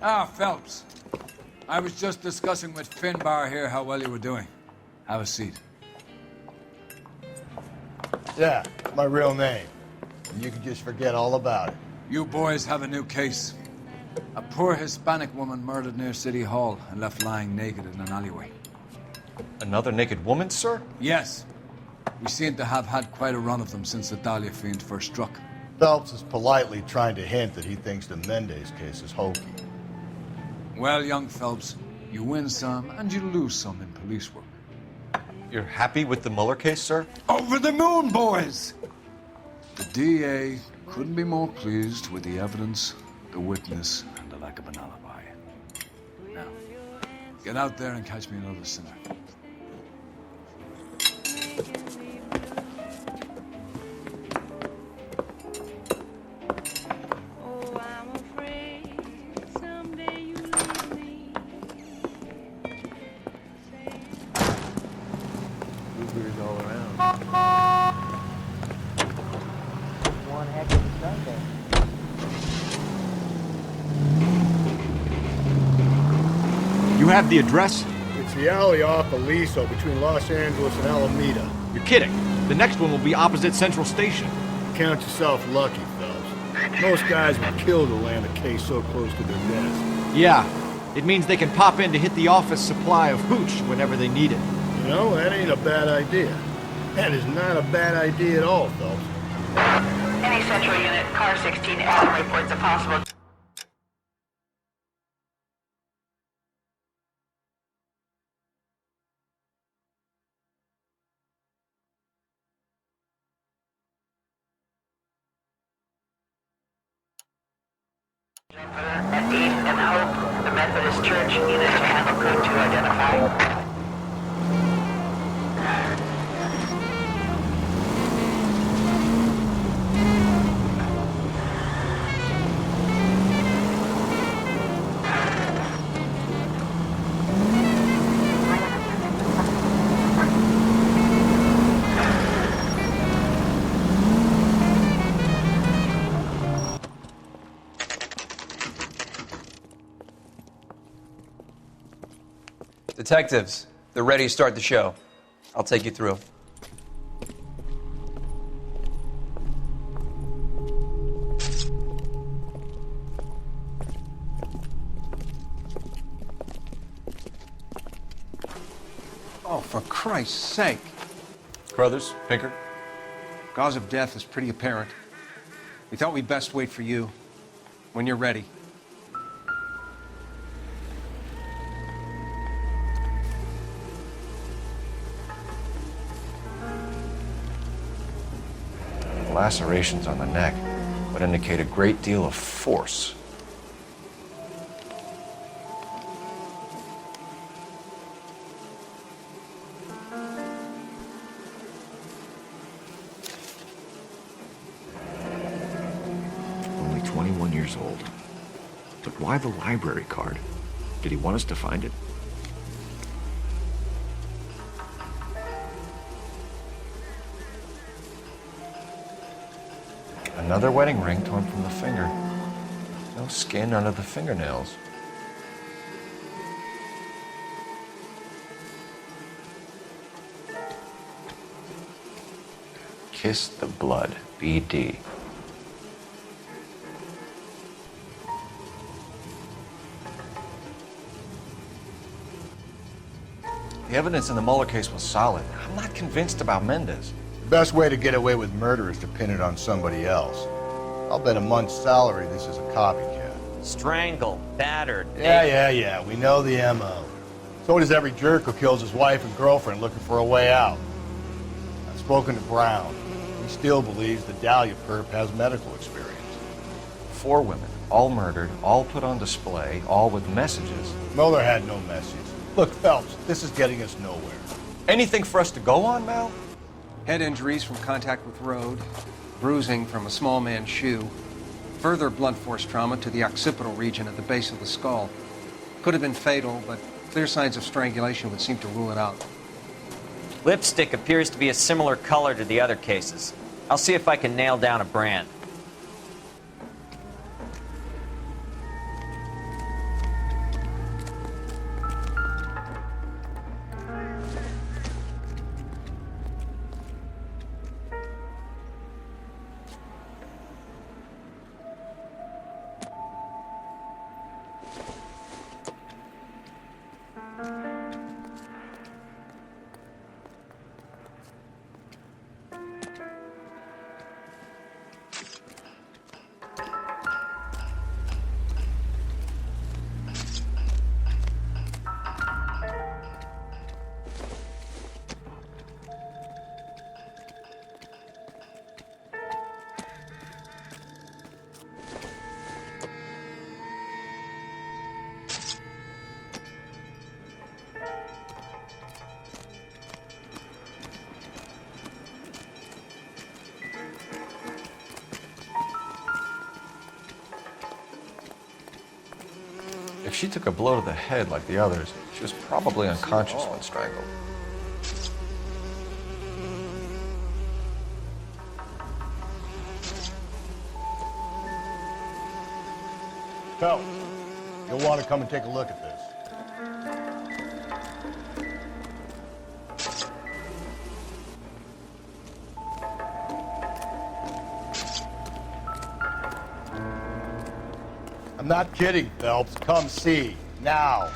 Ah, Phelps. I was just discussing with Finbar here how well you were doing. Have a seat. Yeah, my real name. And you can just forget all about it. You boys have a new case. A poor Hispanic woman murdered near City Hall and left lying naked in an alleyway. Another naked woman, sir? Yes. We seem to have had quite a run of them since the Dahlia fiend first struck. Phelps is politely trying to hint that he thinks the Mendez case is hokey. Well, young Phelps, you win some and you lose some in police work. You're happy with the Mueller case, sir? Over the moon, boys! The DA couldn't be more pleased with the evidence, the witness, and the lack of an alibi. Now, get out there and catch me another sinner. All around. One heck of a Sunday. You have the address? It's the alley off Aliso between Los Angeles and Alameda. You're kidding. The next one will be opposite Central Station. Count yourself lucky, Phelps. Most guys would kill to land a case so close to their desk. Yeah. It means they can pop in to hit the office supply of hooch whenever they need it. You know, that ain't a bad idea. That is not a bad idea at all, Phelps. Any Central Unit, Car 16, Adam reports a possible... At 8 and Hope, the Methodist Church unit to handle code 2 identify. Detectives, they're ready to start the show. I'll take you through. Oh, for Christ's sake. Crothers, Pinker? Cause of death is pretty apparent. We thought we'd best wait for you. When you're ready. Lacerations on the neck would indicate a great deal of force. Only 21 years old. But why the library card? Did he want us to find it? Another wedding ring torn from the finger. No skin under the fingernails. Kiss the blood, BD. The evidence in the Mueller case was solid. I'm not convinced about Mendez. The best way to get away with murder is to pin it on somebody else. I'll bet a month's salary this is a copycat. Strangled, battered. Yeah. We know the M.O. So does every jerk who kills his wife and girlfriend looking for a way out. I've spoken to Brown. He still believes the Dahlia perp has medical experience. 4 women, all murdered, all put on display, all with messages. Mueller had no message. Look, Phelps, this is getting us nowhere. Anything for us to go on, Mal? Head injuries from contact with road, bruising from a small man's shoe, further blunt force trauma to the occipital region at the base of the skull. Could have been fatal, but clear signs of strangulation would seem to rule it out. Lipstick appears to be a similar color to the other cases. I'll see if I can nail down a brand. she took a blow to the head like the others, she was probably unconscious when strangled. So, you'll want to come and take a look at this. I'm not kidding, Phelps. Come see. Now.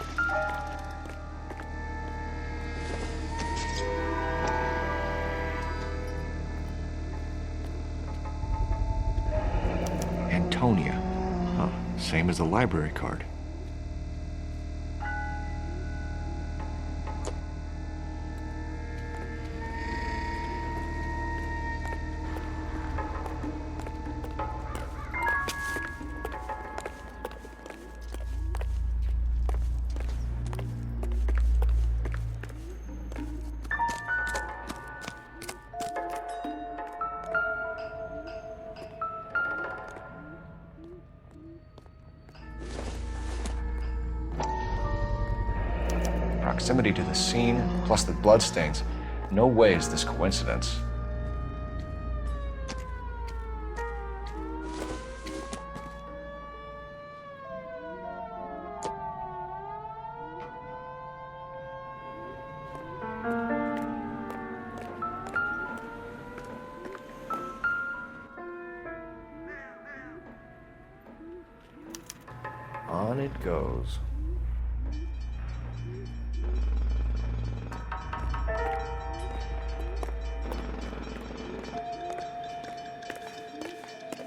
Antonia. Huh. Same as the library card. Proximity to the scene, plus the bloodstains. No way is this coincidence. On it goes.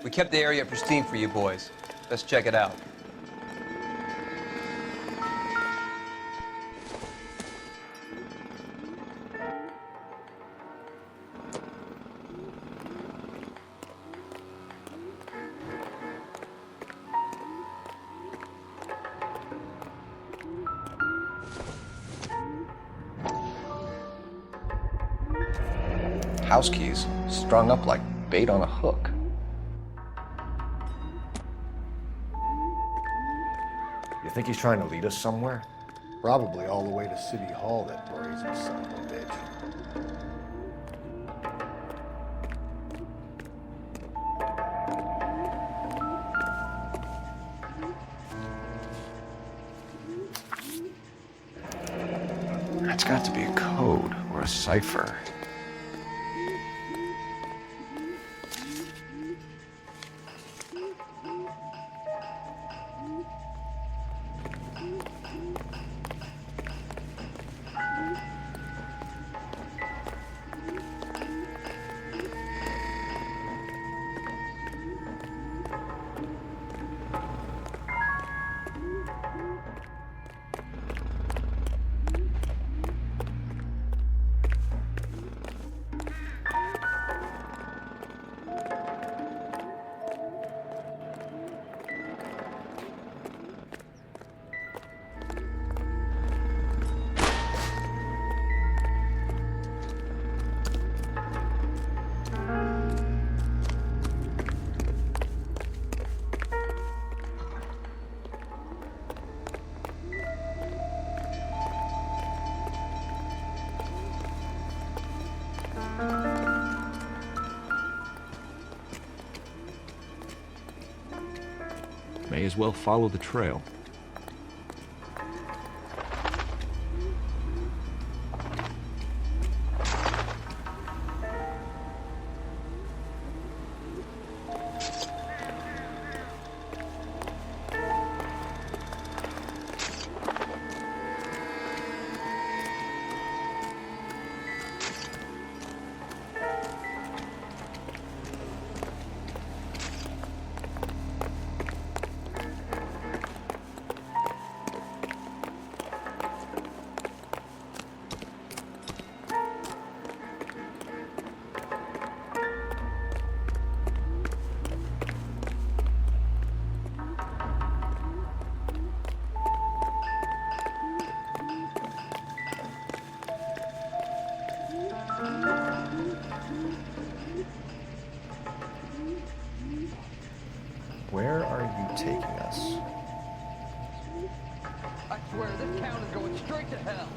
We kept the area pristine for you boys. Let's check it out. House keys strung up like bait on a hook. You think he's trying to lead us somewhere? Probably all the way to City Hall, that brazen son of a bitch. That's got to be a code or a cipher. May as well follow the trail. Where are you taking us? swear this town is going straight to hell.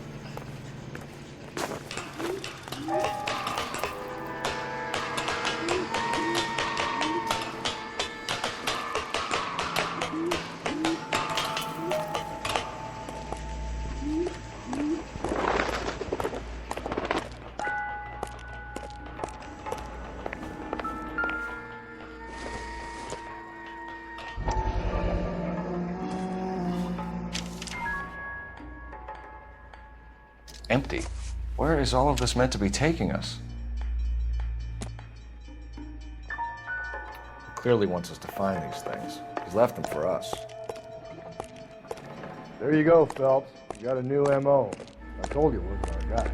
Empty. Where is all of this meant to be taking us? He clearly wants us to find these things. He's left them for us. There you go, Phelps. You got a new M.O. I told you it wasn't our guy.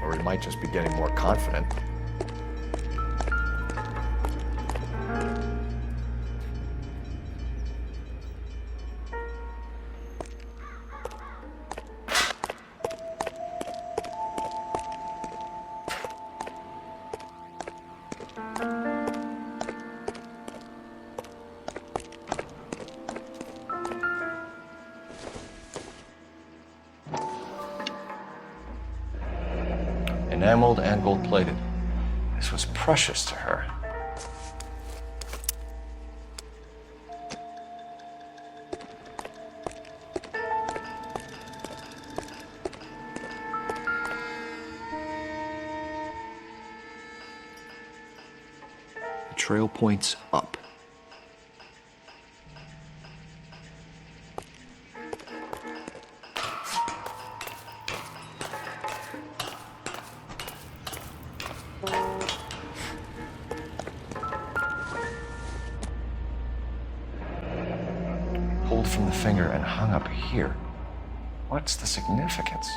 Or he might just be getting more confident. Enameled and gold-plated. This was precious to her. The trail points up. Pulled from the finger and hung up here. What's the significance?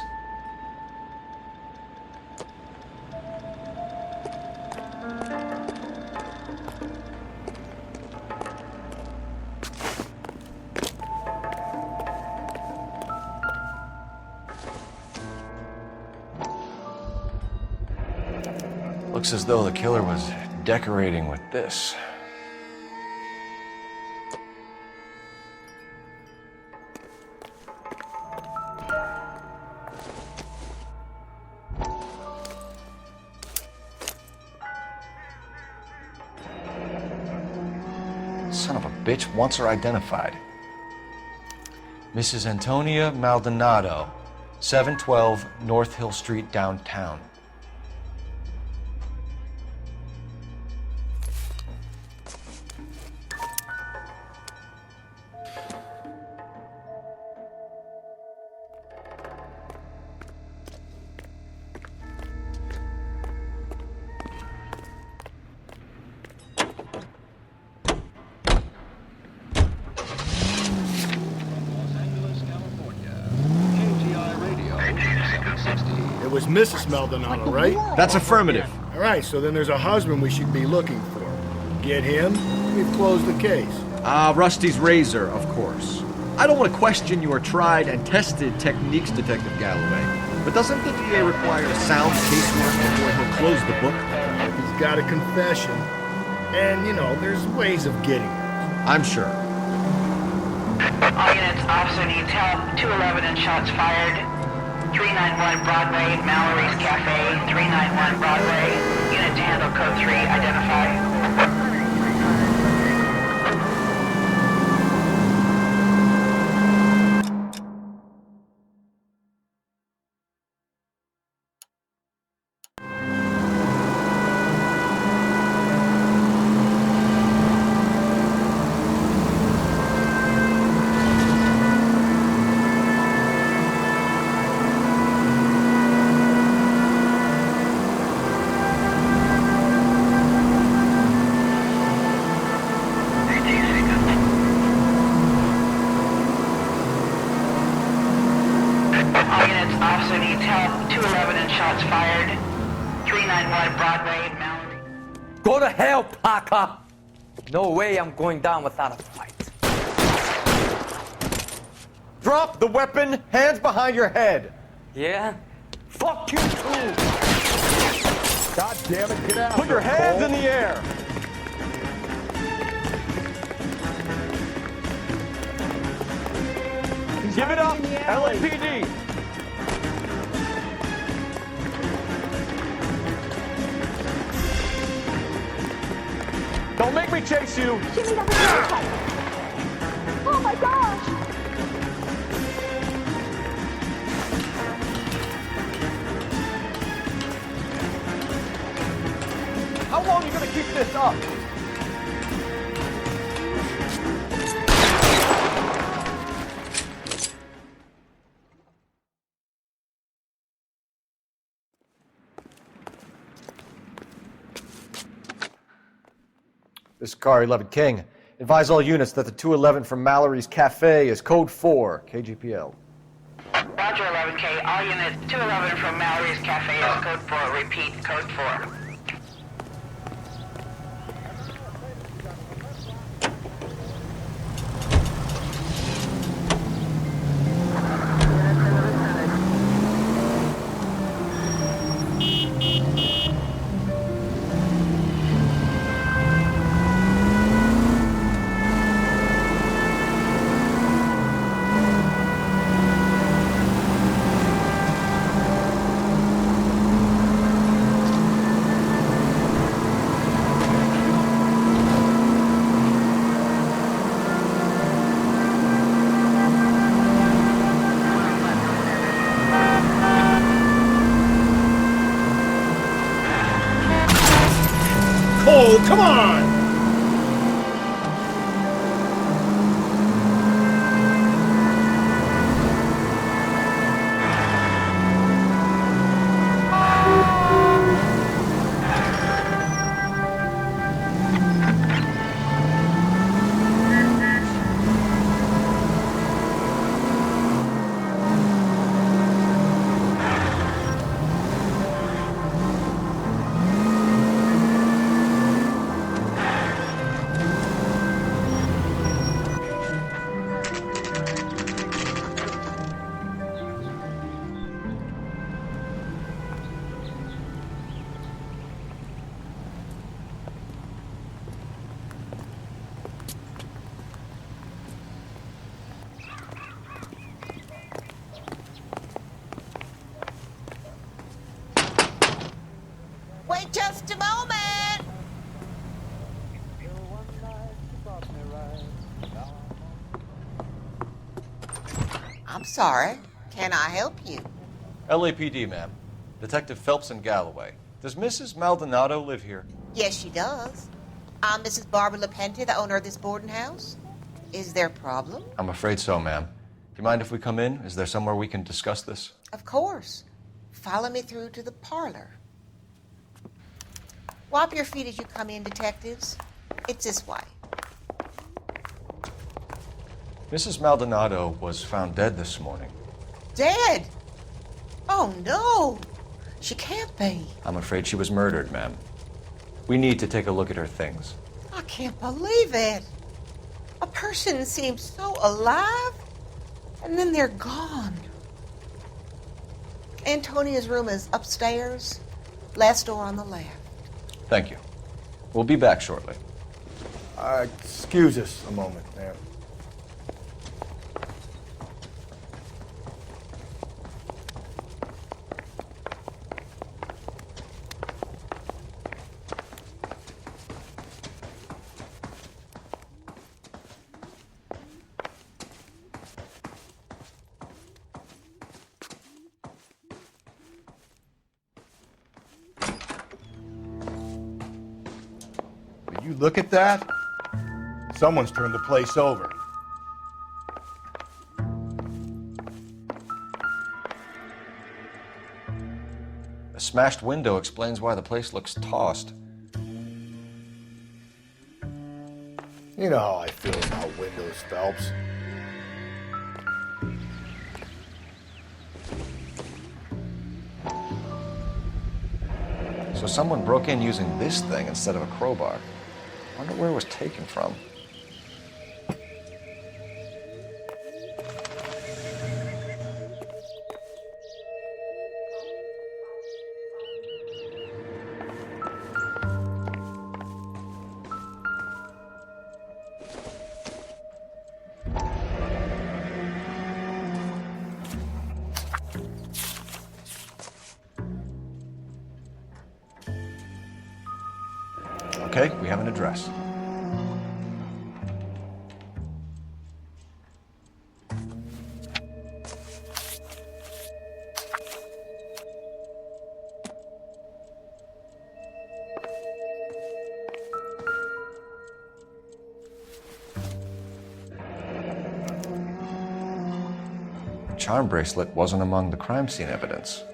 Looks as though the killer was decorating with this. Son of a bitch wants her identified. Mrs. Antonia Maldonado, 712 North Hill Street, downtown. It was Mrs. Maldonado, right? That's affirmative. All right, so then there's a husband we should be looking for. Get him, we've closed the case. Rusty's razor, of course. I don't want to question your tried and tested techniques, Detective Galloway. But doesn't the DA require sound casework before he'll close the book? If he's got a confession, and, you know, there's ways of getting it. I'm sure. All units, officer needs help. 211 and shots fired. 391 Broadway, Mallory's Cafe. 391 Broadway. Unit to handle code 3, identify. Officer needs help. 211 and shots fired. 391 Broadway, Mallory. Go to hell, Parker! No way I'm going down without a fight. Drop the weapon, hands behind your head. Yeah? Fuck you too! God damn it, get out! Put your hands in the air. Give it up, LAPD! Don't make me chase you! Jimmy, that was really tight. Oh my gosh! How long are you gonna keep this up? This is Car 11 King. Advise all units that the 211 from Mallory's Cafe is code 4, KGPL. Roger, 11K. All units, 211 from Mallory's Cafe is code 4. Repeat, code 4. Cole, come on! Wait just a moment! I'm sorry. Can I help you? LAPD, ma'am. Detective Phelps and Galloway. Does Mrs. Maldonado live here? Yes, she does. I'm Mrs. Barbara LaPente, the owner of this boarding house. Is there a problem? I'm afraid so, ma'am. Do you mind if we come in? Is there somewhere we can discuss this? Of course. Follow me through to the parlor. Wipe your feet as you come in, detectives. It's this way. Mrs. Maldonado was found dead this morning. Dead? Oh, no. She can't be. I'm afraid she was murdered, ma'am. We need to take a look at her things. I can't believe it. A person seems so alive, and then they're gone. Antonia's room is upstairs, last door on the left. Thank you. We'll be back shortly. Excuse us a moment, ma'am. Did you look at that? Someone's turned the place over. A smashed window explains why the place looks tossed. You know how I feel about windows, Phelps. So someone broke in using this thing instead of a crowbar. I wonder where it was taken from. Okay, we have an address. The charm bracelet wasn't among the crime scene evidence.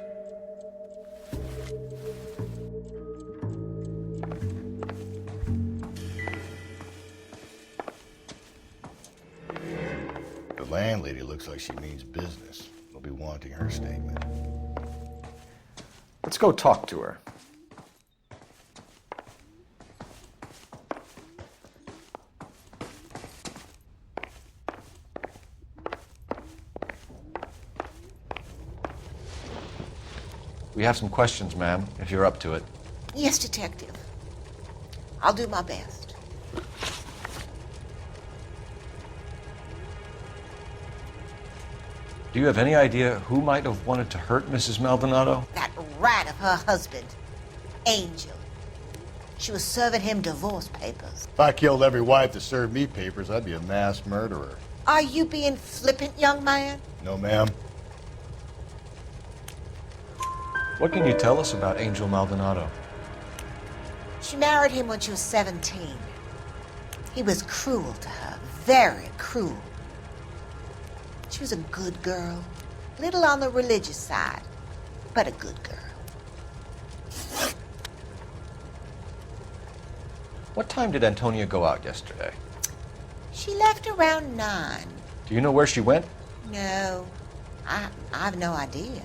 The landlady looks like she means business. We'll be wanting her statement. Let's go talk to her. We have some questions, ma'am, if you're up to it. Yes, Detective. I'll do my best. Do you have any idea who might have wanted to hurt Mrs. Maldonado? That rat of her husband, Angel. She was serving him divorce papers. If I killed every wife that served me papers, I'd be a mass murderer. Are you being flippant, young man? No, ma'am. What can you tell us about Angel Maldonado? She married him when she was 17. He was cruel to her, very cruel. She was a good girl, little on the religious side, but a good girl. What time did Antonia go out yesterday? She left around 9. Do you know where she went? No, I have no idea.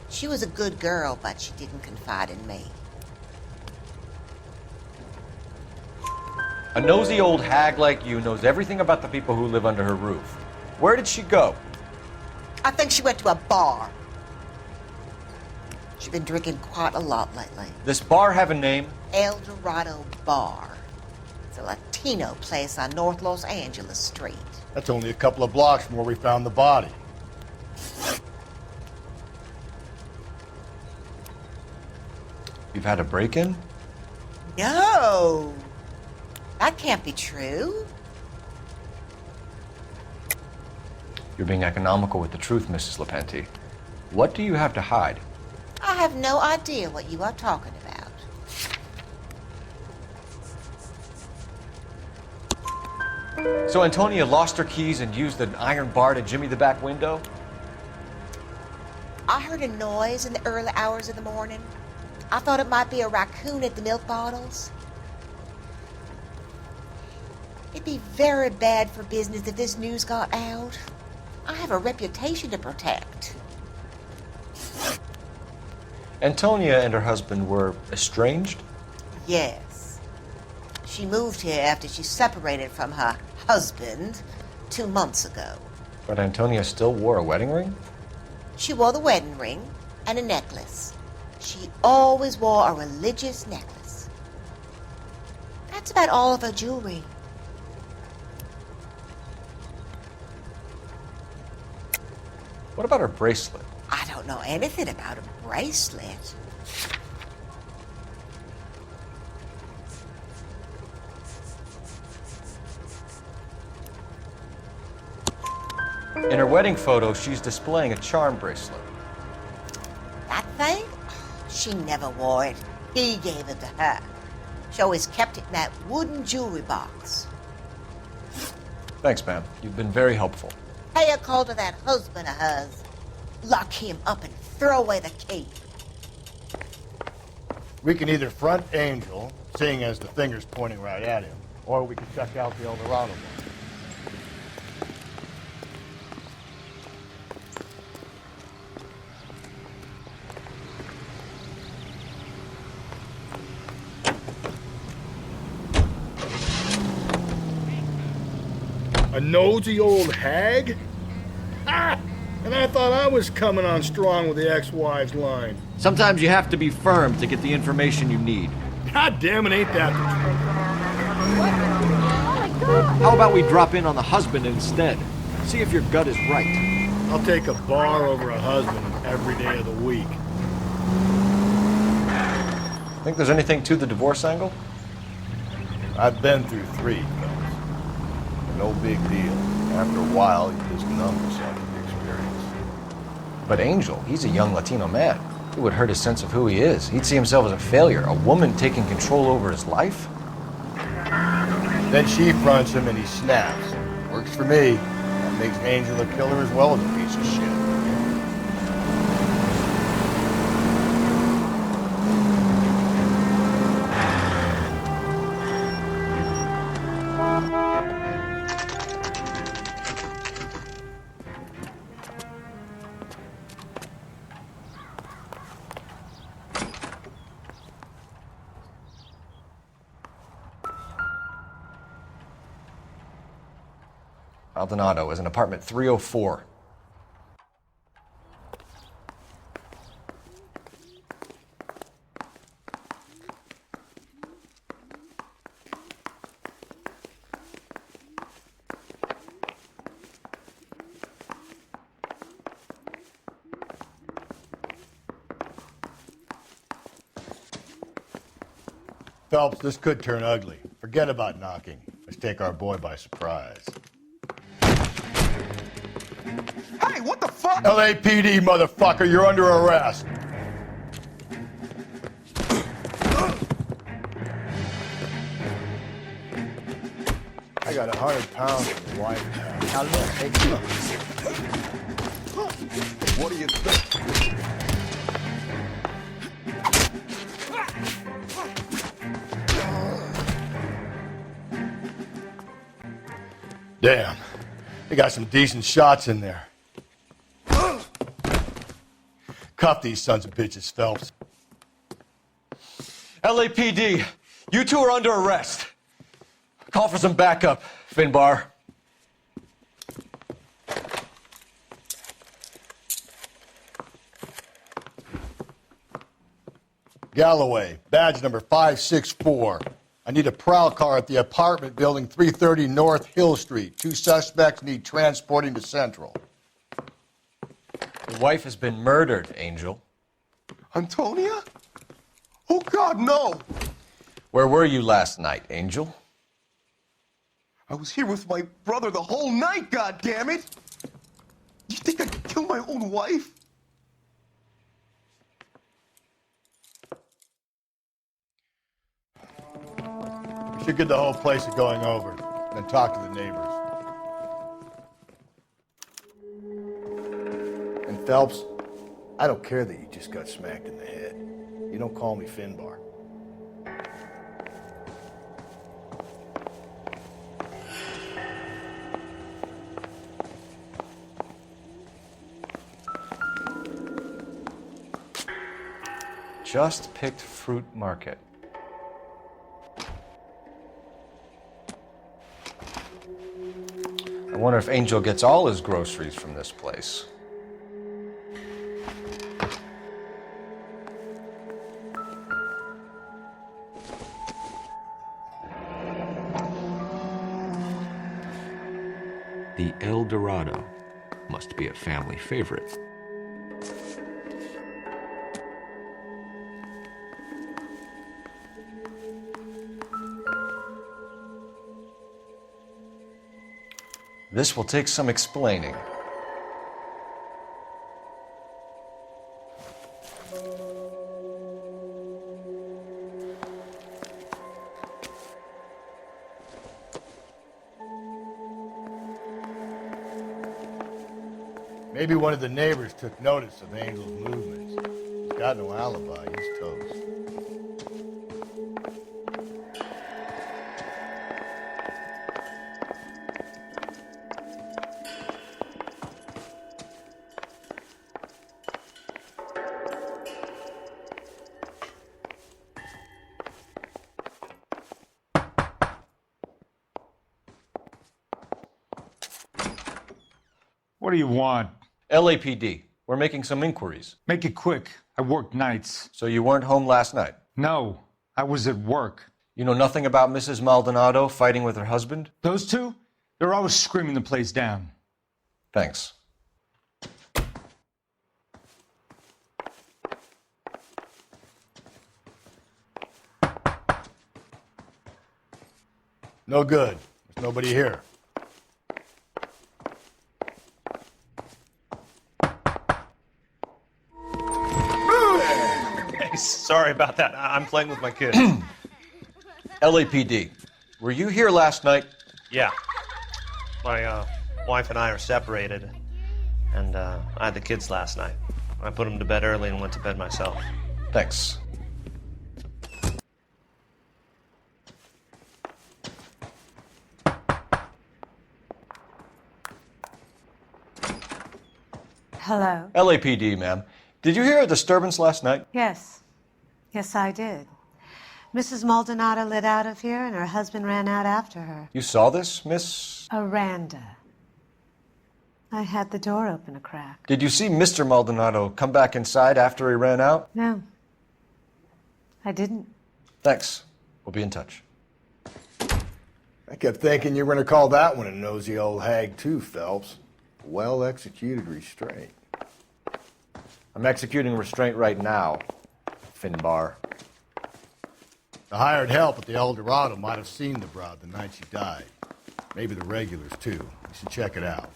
She was a good girl, but she didn't confide in me. A nosy old hag like you knows everything about the people who live under her roof. Where did she go? I think she went to a bar. She's been drinking quite a lot lately. This bar have a name? El Dorado Bar. It's a Latino place on North Los Angeles Street. That's only a couple of blocks from where we found the body. You've had a break-in? No! That can't be true. You're being economical with the truth, Mrs. Lepenti. What do you have to hide? I have no idea what you are talking about. So Antonia lost her keys and used an iron bar to jimmy the back window? I heard a noise in the early hours of the morning. I thought it might be a raccoon at the milk bottles. It'd be very bad for business if this news got out. I have a reputation to protect. Antonia and her husband were estranged? Yes. She moved here after she separated from her husband 2 months ago. But Antonia still wore a wedding ring? She wore the wedding ring and a necklace. She always wore a religious necklace. That's about all of her jewelry. What about her bracelet? I don't know anything about a bracelet. In her wedding photo, she's displaying a charm bracelet. That thing? She never wore it. He gave it to her. She always kept it in that wooden jewelry box. Thanks, ma'am. You've been very helpful. Pay a call to that husband of hers. Lock him up and throw away the key. We can either front Angel, seeing as the finger's pointing right at him, or we can check out the El Dorado one. A nosy old hag? Ah! And I thought I was coming on strong with the ex-wives line. Sometimes you have to be firm to get the information you need. God damn it, ain't that the truth? How about we drop in on the husband instead? See if your gut is right. I'll take a bar over a husband every day of the week. Think there's anything to the divorce angle? I've been through 3, fellas. No big deal. After a while, you just numb yourself to the experience. But Angel, he's a young Latino man. It would hurt his sense of who he is. He'd see himself as a failure. A woman taking control over his life? Then she fronts him and he snaps. Works for me. That makes Angel a killer as well as a piece of shit. Maldonado is in apartment 304. Phelps, this could turn ugly. Forget about knocking. Let's take our boy by surprise. Hey, what the fuck? LAPD, motherfucker, you're under arrest. I got 100 pounds of wife. Now look, hey, look. What do you think? Damn, they got some decent shots in there. Cuff these sons of bitches, Phelps. LAPD, you two are under arrest. Call for some backup, Finbar. Galloway, badge number 564. I need a prowl car at the apartment building 330 North Hill Street. 2 suspects need transporting to Central. Your wife has been murdered, Angel. Antonia? Oh, God, no! Where were you last night, Angel? I was here with my brother the whole night, goddammit! You think I'd kill my own wife? We should get the whole place going over, then talk to the neighbors. And Phelps, I don't care that you just got smacked in the head. You don't call me Finbar. Just picked fruit market. I wonder if Angel gets all his groceries from this place. The El Dorado must be a family favorite. This will take some explaining. Maybe one of the neighbors took notice of Angel's movements. He's got no alibi. He's toast. What do you want? LAPD. We're making some inquiries. Make it quick. I work nights. So you weren't home last night? No, I was at work. You know nothing about Mrs. Maldonado fighting with her husband? Those two? They're always screaming the place down. Thanks. No good. There's nobody here. Hey, sorry about that. I'm playing with my kids. LAPD, were you here last night? Yeah. My wife and I are separated, and I had the kids last night. I put them to bed early and went to bed myself. Thanks. Hello? LAPD, ma'am. Did you hear a disturbance last night? Yes. Yes, I did. Mrs. Maldonado lit out of here, and her husband ran out after her. You saw this, Miss? Aranda. I had the door open a crack. Did you see Mr. Maldonado come back inside after he ran out? No. I didn't. Thanks. We'll be in touch. I kept thinking you were going to call that one a nosy old hag too, Phelps. Well-executed restraint. I'm executing restraint right now, Finbar. The hired help at the El Dorado might have seen the broad the night she died. Maybe the regulars, too. You should check it out.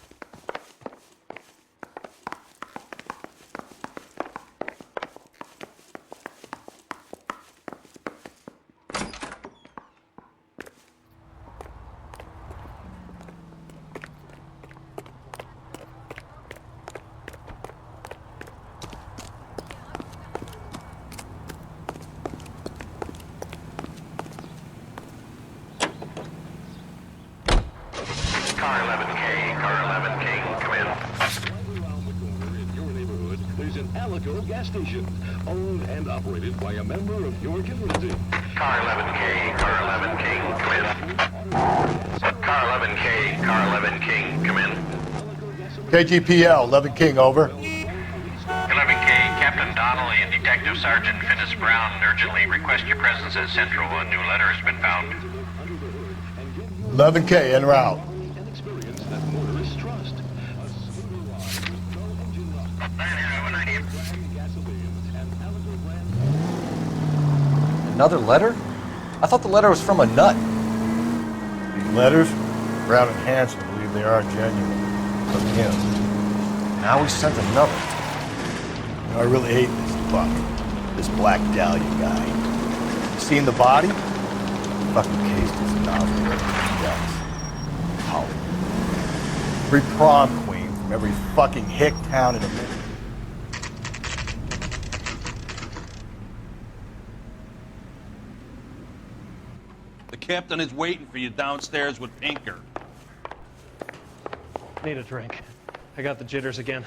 Car 11K, car 11K, come in. There's an Alico gas station, owned and operated by a member of your community. Car 11K, car 11K, come in. Car 11K, car 11K, come in. KGPL, 11 King, over. 11K, Captain Donnelly and Detective Sergeant Finnis Brown urgently request your presence at Central. A new letter has been found. 11K, en route. Another letter? I thought the letter was from a nut. These letters, Brown and Hanson believe they are genuine. From him. Now he sent another. You know, I really hate this fuck. This Black Dahlia guy. You seen the body? Fucking cased his nostril with guts. Hollywood. Every prom queen from every fucking hick town in America. The captain is waiting for you downstairs with Pinker. Need a drink. I got the jitters again.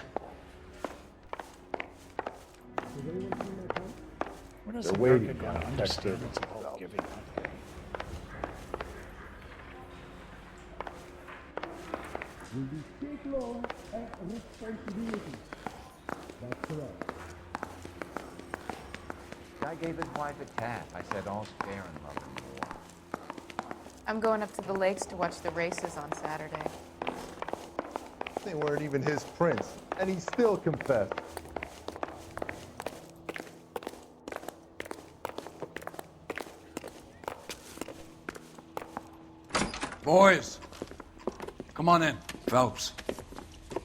They're waiting for an disturbance about giving up. That's correct. I gave his wife a tap. I said, all spare and love and war. I'm going up to the lakes to watch the races on Saturday. They weren't even his prints, and he still confessed. Boys, come on in. Phelps,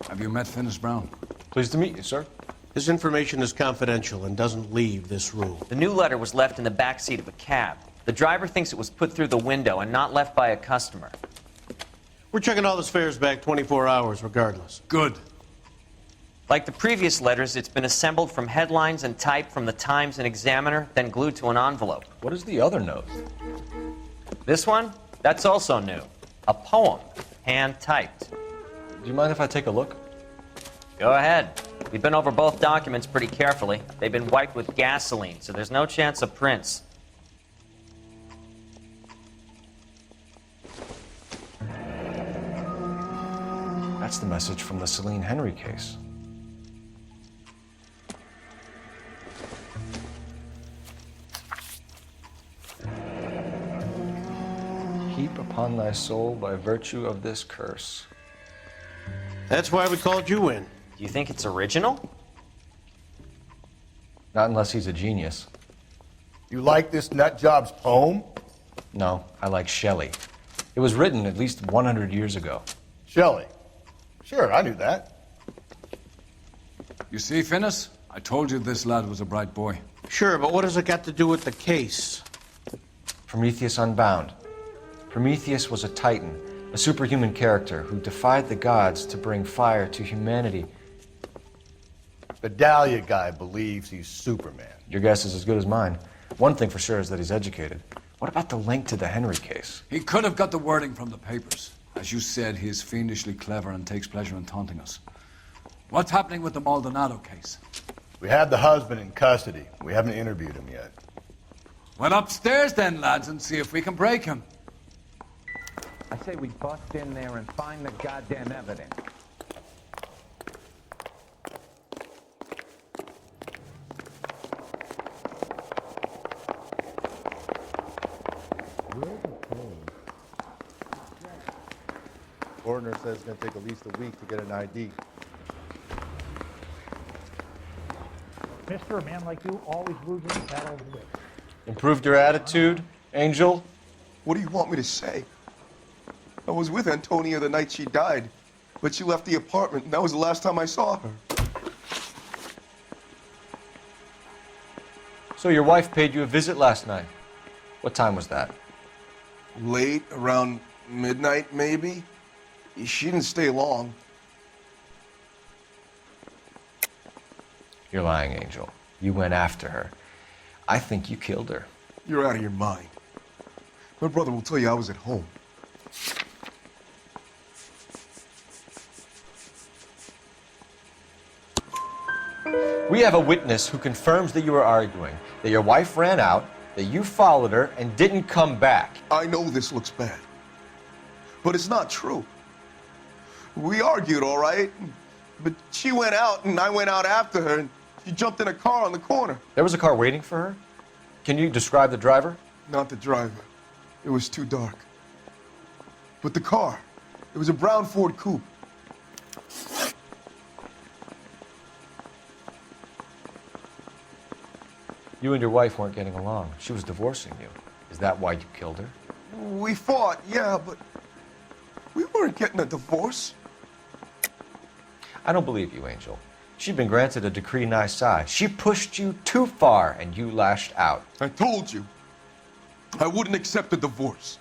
have you met Finnis Brown? Pleased to meet you, sir. His information is confidential and doesn't leave this room. The new letter was left in the back seat of a cab. The driver thinks it was put through the window and not left by a customer. We're checking all his fares back 24 hours regardless. Good. Like the previous letters, it's been assembled from headlines and typed from the Times and Examiner, then glued to an envelope. What is the other note? This one? That's also new. A poem, hand-typed. Do you mind if I take a look? Go ahead. We've been over both documents pretty carefully. They've been wiped with gasoline, so there's no chance of prints. That's the message from the Celine Henry case. Heap upon thy soul by virtue of this curse. That's why we called you in. Do you think it's original? Not unless he's a genius. You like this nut job's poem? No, I like Shelley. It was written at least 100 years ago. Shelley. Sure, I knew that. You see, Finnis? I told you this lad was a bright boy. Sure, but what does it got to do with the case? Prometheus Unbound. Prometheus was a titan, a superhuman character who defied the gods to bring fire to humanity. The Dahlia guy believes he's Superman. Your guess is as good as mine. One thing for sure is that he's educated. What about the link to the Henry case? He could have got the wording from the papers. As you said, he is fiendishly clever and takes pleasure in taunting us. What's happening with the Maldonado case? We have the husband in custody. We haven't interviewed him yet. Well, upstairs then, lads, and see if we can break him. I say we bust in there and find the goddamn evidence. Coroner says it's going to take at least a week to get an ID. Mister, a man like you always loses the battle of the wits. Improved your attitude, Angel? What do you want me to say? I was with Antonia the night she died, but she left the apartment, and that was the last time I saw her. So your wife paid you a visit last night. What time was that? Late, around midnight, maybe? She didn't stay long. You're lying, Angel. You went after her. I think you killed her. You're out of your mind. My brother will tell you I was at home. We have a witness who confirms that you were arguing, that your wife ran out, that you followed her and didn't come back. I know this looks bad, but it's not true. We argued, all right, but she went out and I went out after her and she jumped in a car on the corner. There was a car waiting for her? Can you describe the driver? Not the driver. It was too dark. But the car, it was a brown Ford coupe. You and your wife weren't getting along. She was divorcing you. Is that why you killed her? We fought, yeah, but we weren't getting a divorce. I don't believe you, Angel. She'd been granted a decree nisi. She pushed you too far and you lashed out. I told you. I wouldn't accept a divorce.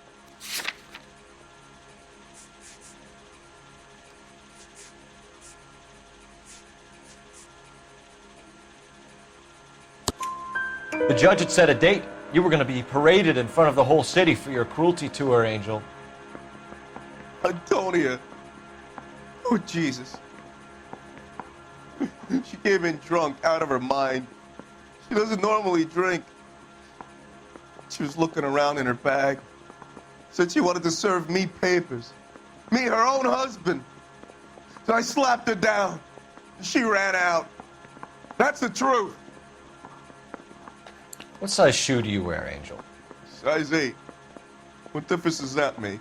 The judge had set a date. You were going to be paraded in front of the whole city for your cruelty to her, Angel. Antonia. Oh, Jesus. She came in drunk, out of her mind. She doesn't normally drink. She was looking around in her bag. Said she wanted to serve me papers. Me, her own husband. So I slapped her down. She ran out. That's the truth. What size shoe do you wear, Angel? Size 8. What difference does that make?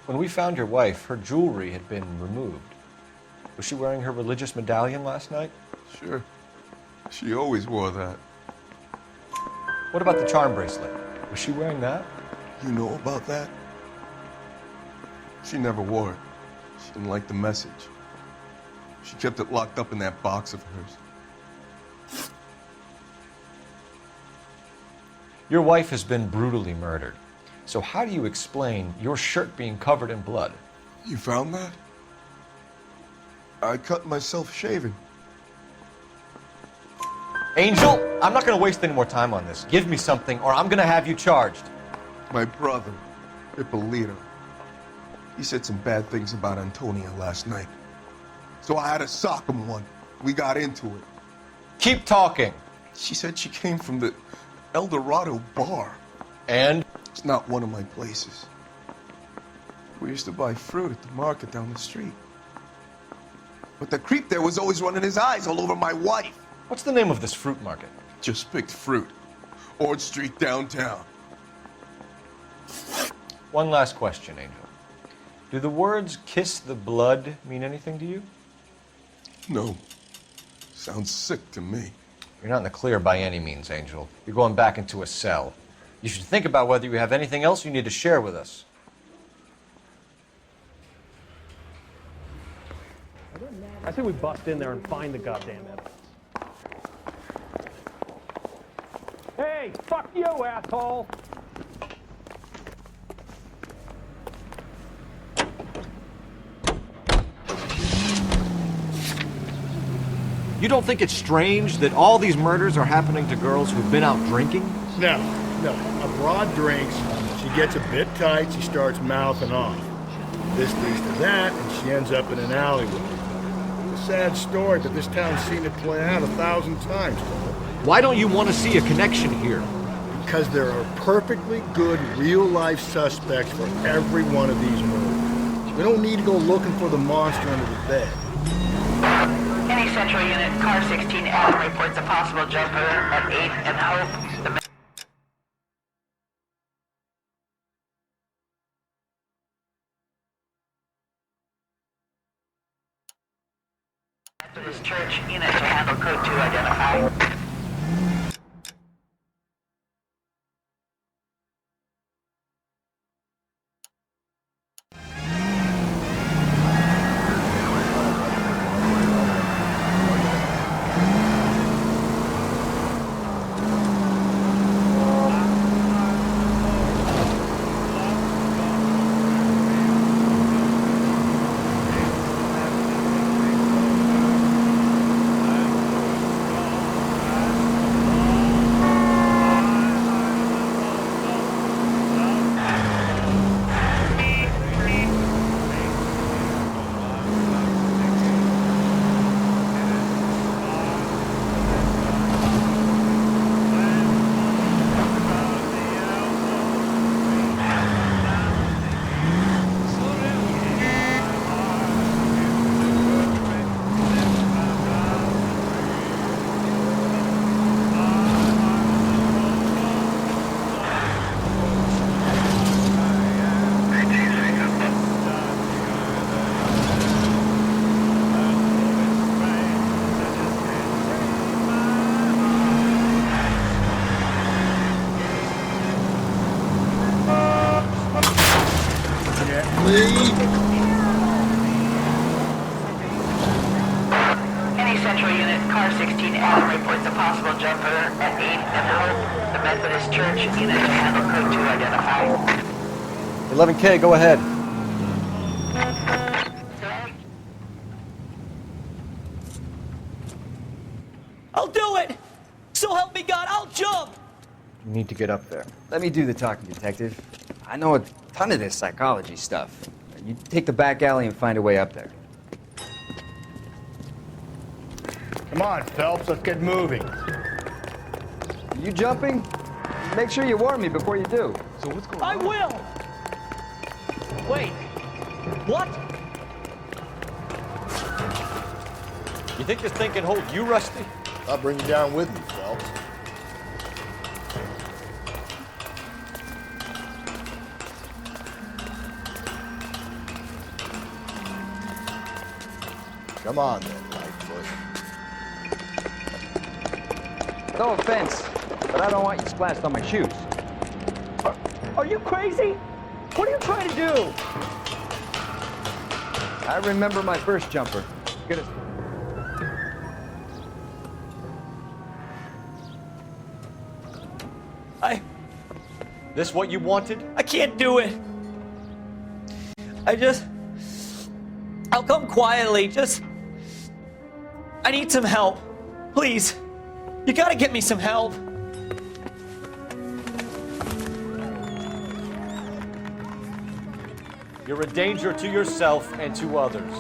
When we found your wife, her jewelry had been removed. Was she wearing her religious medallion last night? Sure. She always wore that. What about the charm bracelet? Was she wearing that? You know about that? She never wore it. She didn't like the message. She kept it locked up in that box of hers. Your wife has been brutally murdered. So how do you explain your shirt being covered in blood? You found that? I cut myself shaving. Angel, I'm not going to waste any more time on this. Give me something or I'm going to have you charged. My brother, Ippolito, he said some bad things about Antonia last night. So I had to sock him one. We got into it. Keep talking. She said she came from the El Dorado bar. And? It's not one of my places. We used to buy fruit at the market down the street. But the creep there was always running his eyes all over my wife. What's the name of this fruit market? Just picked fruit. Ord Street downtown. One last question, Angel. Do the words kiss the blood mean anything to you? No. Sounds sick to me. You're not in the clear by any means, Angel. You're going back into a cell. You should think about whether you have anything else you need to share with us. I say we bust in there and find the goddamn evidence. Hey, fuck you, asshole! You don't think it's strange that all these murders are happening to girls who've been out drinking? No. A broad drinks, she gets a bit tight, she starts mouthing off. This leads to that, and she ends up in an alleyway. It's a sad story, but this town's seen it play out 1,000 times, Cole. Why don't you want to see a connection here? Because there are perfectly good real-life suspects for every one of these murders. We don't need to go looking for the monster under the bed. Any Central Unit, car 16 Adam reports a possible jumper at 8th and Hope. The Methodist Church unit to handle code 2 identify. Any Central Unit, car 16 Adam reports a possible jumper at 8th and Hope. The Methodist Church unit to handle code 2 identify. 11K, go ahead. I'll do it! So help me God, I'll jump! You need to get up there. Let me do the talking, Detective. I know a ton of this psychology stuff. You take the back alley and find a way up there. Come on, Phelps, let's get moving. You jumping? Make sure you warn me before you do. So what's going on? I will! Wait, what? You think this thing can hold you, Rusty? I'll bring you down with me, Phelps. Come on, then, Lightfoot. No offense, but I don't want you splashed on my shoes. Are you crazy? What are you trying to do? I remember my first jumper. Good as... This what you wanted? I can't do it. I'll come quietly, I need some help. Please. You gotta get me some help. You're a danger to yourself and to others.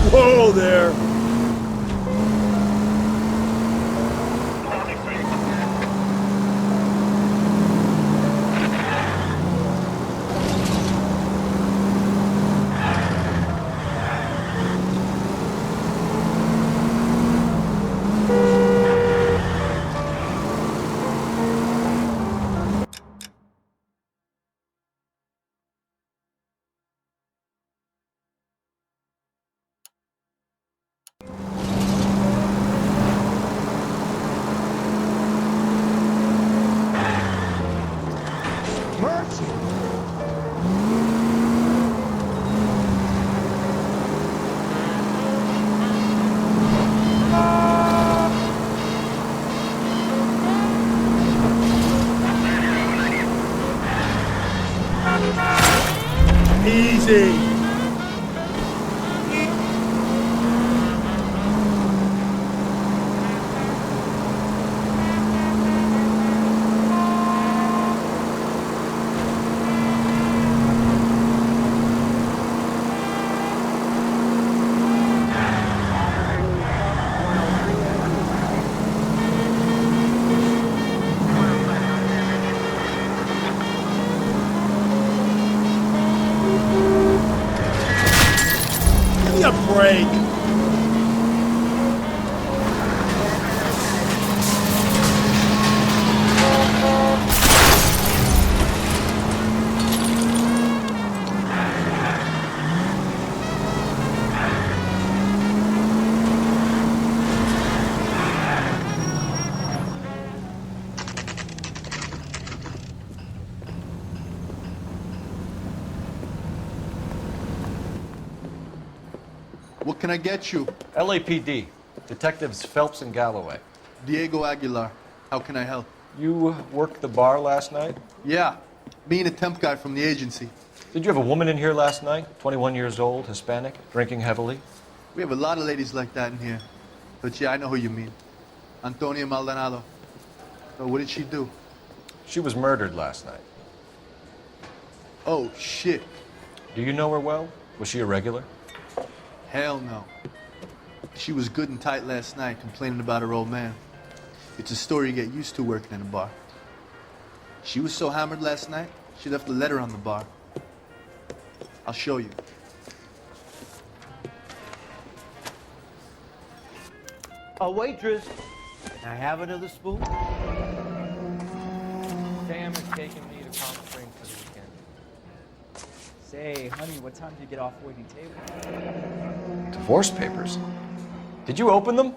Whoa there! me a break. What can I get you? LAPD. Detectives Phelps and Galloway. Diego Aguilar. How can I help? You worked the bar last night? Yeah. Me and a temp guy from the agency. Did you have a woman in here last night? 21 years old, Hispanic, drinking heavily? We have a lot of ladies like that in here. But yeah, I know who you mean. Antonia Maldonado. So what did she do? She was murdered last night. Oh, shit. Do you know her well? Was she a regular? Hell no. She was good and tight last night, complaining about her old man. It's a story you get used to working in a bar. She was so hammered last night, she left a letter on the bar. I'll show you. A waitress. Can I have another spoon? Sam is taking me to Palm Springs for the weekend. Say, honey, what time did you get off waiting table? Divorce papers? Did you open them?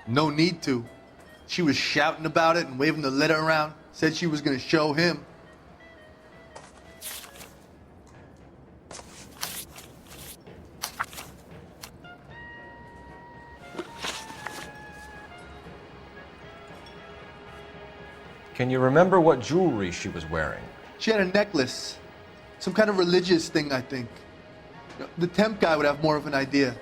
No need to. She was shouting about it and waving the letter around. Said she was going to show him. Can you remember what jewelry she was wearing? She had a necklace. Some kind of religious thing, I think. The temp guy would have more of an idea.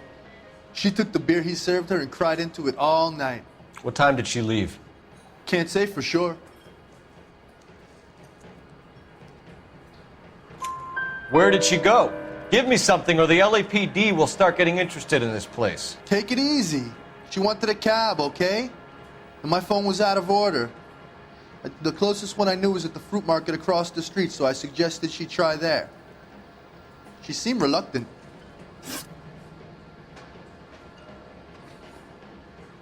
She took the beer he served her and cried into it all night. What time did she leave? Can't say for sure. Where did she go? Give me something or the LAPD will start getting interested in this place. Take it easy. She wanted a cab, okay? And my phone was out of order. The closest one I knew was at the fruit market across the street, so I suggested she try there. She seemed reluctant.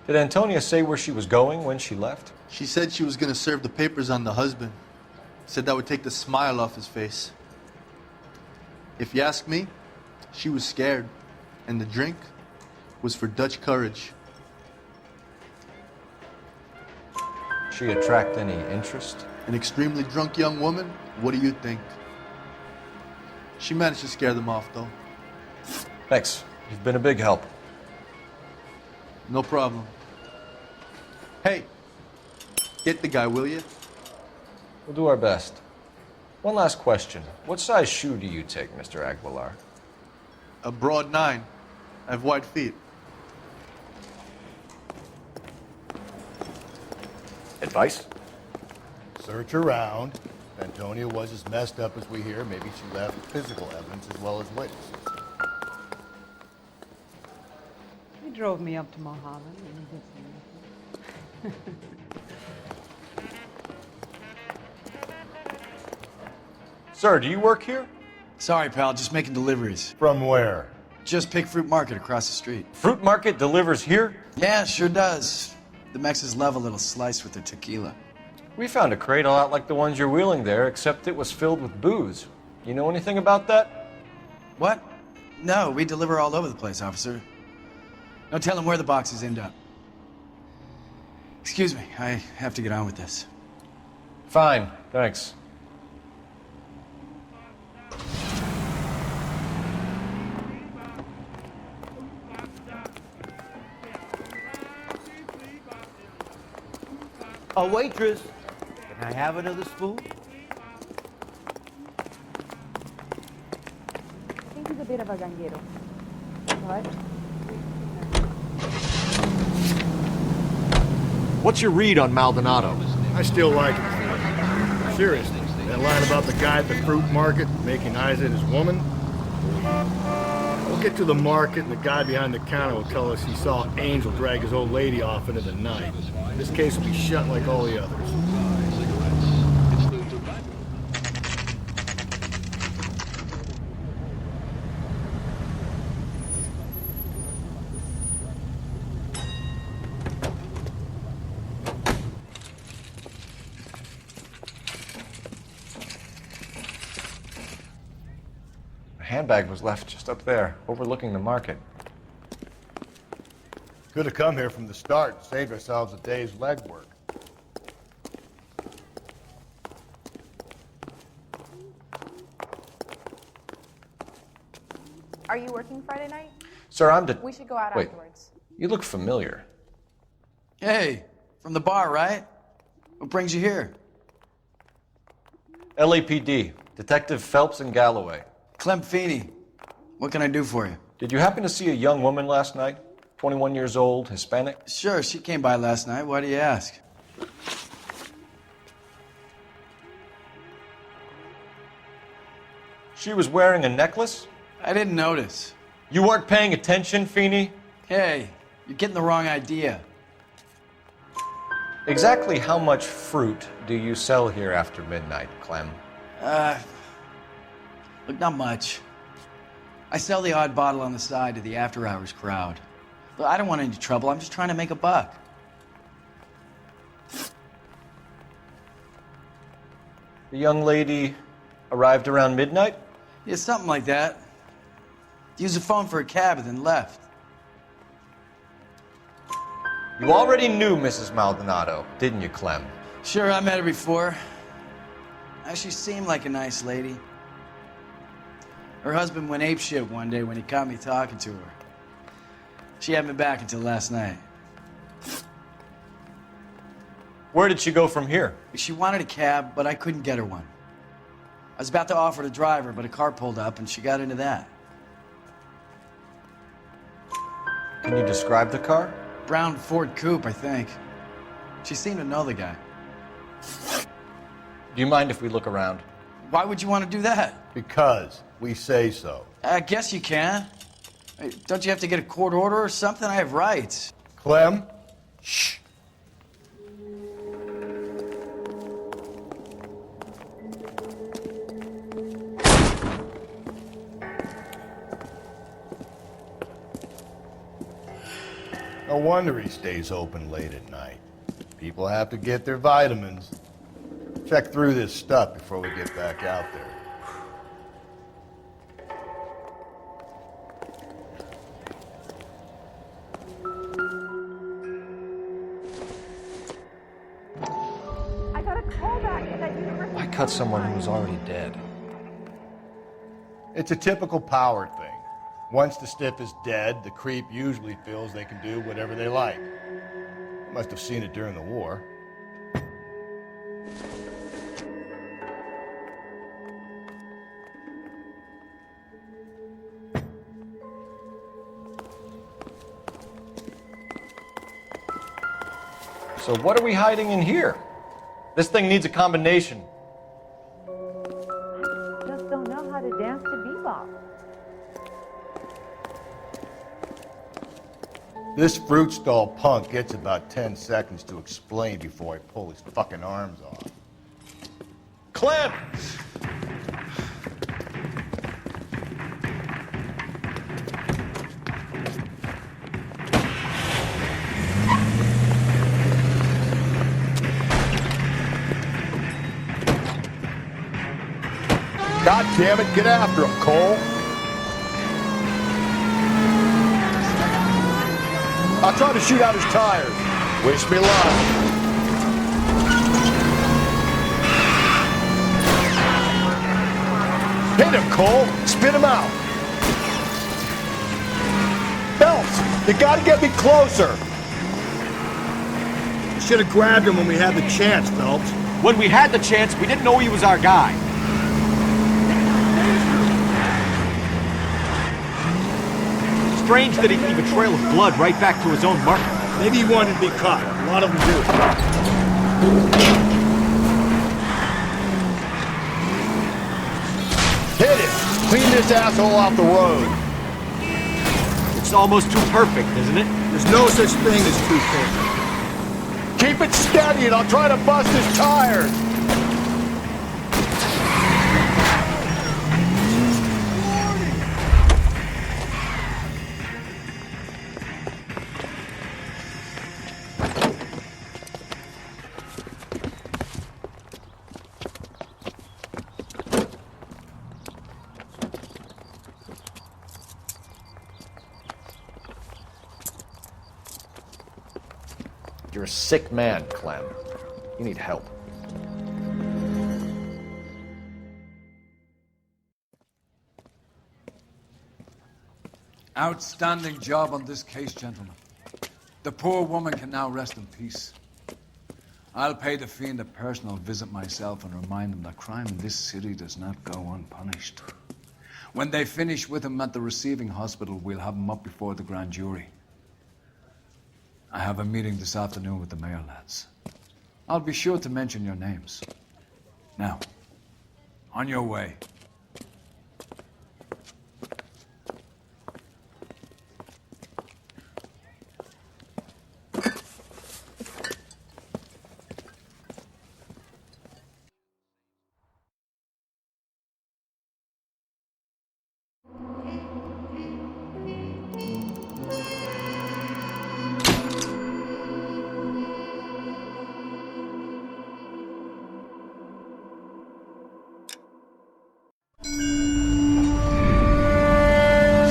Did Antonia say where she was going when she left? She said she was going to serve the papers on the husband. Said that would take the smile off his face. If you ask me, she was scared. And the drink was for Dutch courage. She attract any interest? An extremely drunk young woman? What do you think? She managed to scare them off, though. Thanks. You've been a big help. No problem. Hey, get the guy, will you? We'll do our best. One last question. What size shoe do you take, Mr. Aguilar? A broad 9. I have wide feet. Advice? Search around. If Antonia was as messed up as we hear, maybe she left physical evidence as well as witnesses. He drove me up to Mulholland and he did some. Sir, do you work here? Sorry, pal, just making deliveries. From where? Just Pick Fruit Market across the street. Fruit Market delivers here? Yeah, sure does. The Mexes love a little slice with their tequila. We found a crate a lot like the ones you're wheeling there, except it was filled with booze. You know anything about that? What? No, we deliver all over the place, officer. No telling where the boxes end up. Excuse me, I have to get on with this. Fine, thanks. A waitress. Can I have another spoon? I think he's a bit of a ganguero. What? What's your read on Maldonado? I still like him. Seriously, that line about the guy at the fruit market making eyes at his woman. We'll get to the market and the guy behind the counter will tell us he saw Angel drag his old lady off into the night. This case will be shut like all the others. handbag was left just up there, overlooking the market. Could have come here from the start and saved ourselves a day's legwork. Are you working Friday night? Sir, We should go out Wait, afterwards. you look familiar. Hey, from the bar, right? What brings you here? LAPD, Detective Phelps and Galloway. Clem Feeney. What can I do for you? Did you happen to see a young woman last night? 21 years old, Hispanic? Sure, she came by last night. Why do you ask? She was wearing a necklace? I didn't notice. You weren't paying attention, Feeney? Hey, you're getting the wrong idea. Exactly how much fruit do you sell here after midnight, Clem? Look, not much. I sell the odd bottle on the side to the after-hours crowd. Look, I don't want any trouble. I'm just trying to make a buck. The young lady arrived around midnight? Yeah, something like that. Used the phone for a cab and then left. You already knew Mrs. Maldonado, didn't you, Clem? Sure, I met her before. She seemed like a nice lady. Her husband went apeshit one day when he caught me talking to her. She had me back until last night. Where did she go from here? She wanted a cab, but I couldn't get her one. I was about to offer to drive her, but a car pulled up and she got into that. Can you describe the car? Brown Ford Coupe, I think. She seemed to know the guy. Do you mind if we look around? Why would you want to do that? Because we say so. I guess you can. Hey, don't you have to get a court order or something? I have rights. Clem? Shh. No wonder he stays open late at night. People have to get their vitamins. Check through this stuff before we get back out there. I got a call back at that university. Why cut someone who was already dead? It's a typical power thing. Once the stiff is dead, the creep usually feels they can do whatever they like. Must have seen it during the war. So what are we hiding in here? This thing needs a combination. Just don't know how to dance to bebop. This fruit stall punk gets about 10 seconds to explain before I pull his fucking arms off. Clem! God damn it, get after him, Cole! I'll try to shoot out his tires. Wish me luck. Hit him, Cole. Spin him out. Phelps, you gotta get me closer. You should have grabbed him when we had the chance, Phelps. When we had the chance, we didn't know he was our guy. Strange that he'd leave a trail of blood right back to his own mark. Maybe he wanted to be caught. A lot of them do. Hit it. Clean this asshole off the road. It's almost too perfect, isn't it? There's no such thing as too perfect. Keep it steady and I'll try to bust his tires. You're a sick man, Clem. You need help. Outstanding job on this case, gentlemen. The poor woman can now rest in peace. I'll pay the fiend a personal visit myself and remind him that crime in this city does not go unpunished. When they finish with him at the receiving hospital, we'll have him up before the grand jury. I have a meeting this afternoon with the mayor lads. I'll be sure to mention your names. Now, on your way.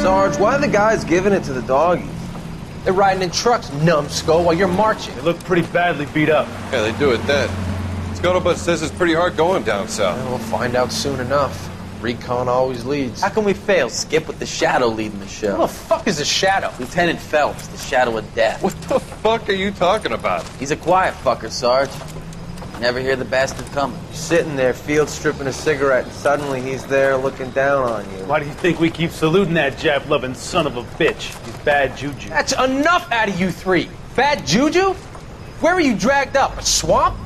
Sarge, why are the guys giving it to the doggies? They're riding in trucks, numbskull, while you're marching. They look pretty badly beat up. Yeah, they do at that. Scuttlebutt says it's pretty hard going down south. We'll find out soon enough. Recon always leads. How can we fail, Skip, with the Shadow leading the show? Who the fuck is a Shadow? Lieutenant Phelps, the Shadow of Death. What the fuck are you talking about? He's a quiet fucker, Sarge. Never hear the bastard coming. You're sitting there, field stripping a cigarette, and suddenly he's there looking down on you. Why do you think we keep saluting that Jap-loving son of a bitch? He's bad juju. That's enough out of you three. Bad juju? Where were you dragged up? A swamp?